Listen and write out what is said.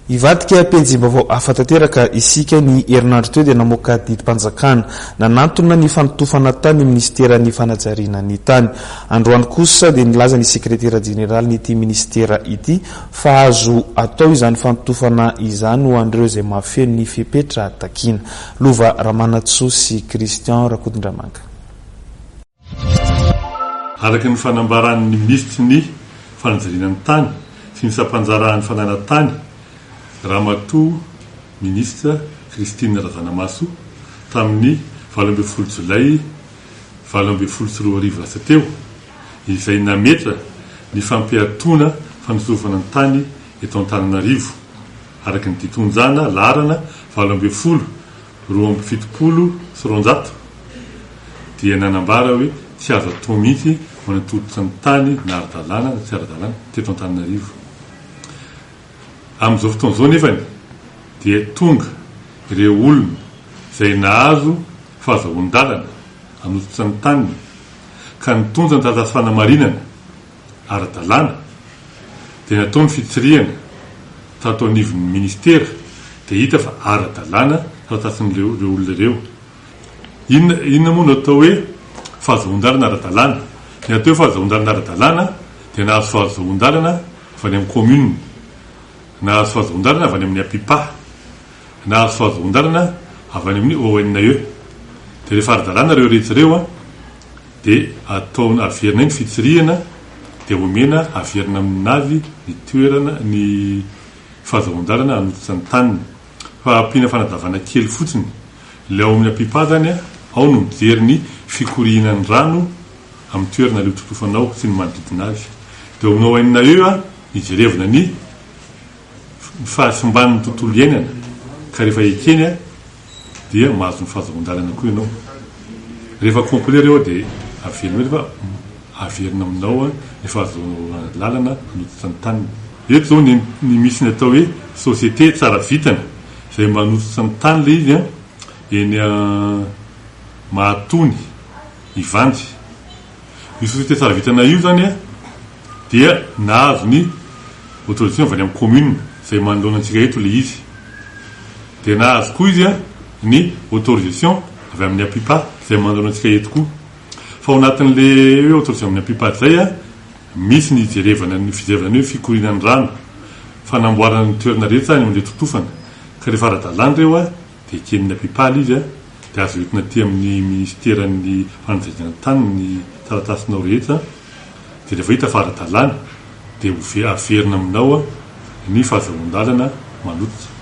ivadika penjim-baovao afatanteraka isika ny herinandro teo dia namoaka didim-panjakana nanantona ny fanotofana tany ministeran'ny fanajariana ny tany. Androany kosa dia nilaza ny sekretera jeneraly nyity ministera ity fa azo atao izany fanotofana izany ho an'ireo izay mahafeno ny fepetra takina. Lova Ramanatso sy Christian Rakodindramanga. Araka ny fanambaran'ny ministry ny fanajariana ny tany sy ny sampanjarahan'ny fananantany Ramatoa ministra Christine Razanamaso tamin'ny 12 Jolay 2023 lasa teo izay nametra ny fampiatona fanotofana ny tany eto Antananarivo araka ny titonjana larana 12 roambifitopolo sy roanjato dia nanambara hoe tsy azo atao mihitsy manatolotra ny tany na ara-dalàna na tsy ara-dalàna teto Antananarivo. Amin'izao fotoan'izao nefany dia tonga ireo olona izay nahazo fahazoan-dalana hanototra ny taniny ka nitonja ny taratasy fanamarinana ara-dalàna dia natao ny fitsirihana tato anivon'ny ministera dia hita fa ara-dalàna taratasin'ireo olona ireo. Inona moa no atao hoe fahazoan-dalana ara-dalàna? Ny atao hoe fahazoan-dalana ara-dalàna dia nahazo fahazoan-dalana avy any amin'ny commune, nahazo fahazoan-dalana avy any amin'ny apipa, nahazo fahazoan-dalana avy any amin'ny ONE. Dia rehefa ara-dalàna ireo rehetra ireo dia atao averina ny fitsirihana dia omena averina aminazy ny toerana ny fahazoan-dalana hanototra ny taniny. Fa ampiana fanadavana kely fotsiny ilay ao amin'ny apipa zany ao no mijery ny fikoriana ny rano amin'ny toerana ilay totofanao sy ny manodidina azy. Dia ao amin'ny ONE ijerevana ny fahasimban'ny tontolo iainana ka rehefa ekeny dia mahazo ny fahazoan-dalana koa ianao. Rehefa complet ireo dia averina rehefa averina aminao ny fahazoan-lalana hanototra ny taniny. Eto zao ny misy ny atao hoe société tsara vitana izay manototra ny tany le izy eny Mahatony Ivandy. Io société tsara vitana io zany dia nahazo ny autorisation avy any amin'ny commune izay manoloana antsika eto le izy. Dia nahazo koa izy ny autorisation avy amin'ny apipa izay manoloana antsika eto koa. Fa ao anatin'le hoe autorisation amin'ny apipa izay misy ny jerevana ny fijerevana hoe fikoriana ny rano fanamboarana ny toerana rehetra any amin'ilay totofana ka rehefa ara-dalàna ireo dia eken'ny apipa izy dia azo entina aty amin'ny ministeran'ny fanajariana tany ny taratasinao rehetra. Dia rehefa hita fa ara-dalàna dia averina aminao ny fahazoan-dalana manototra.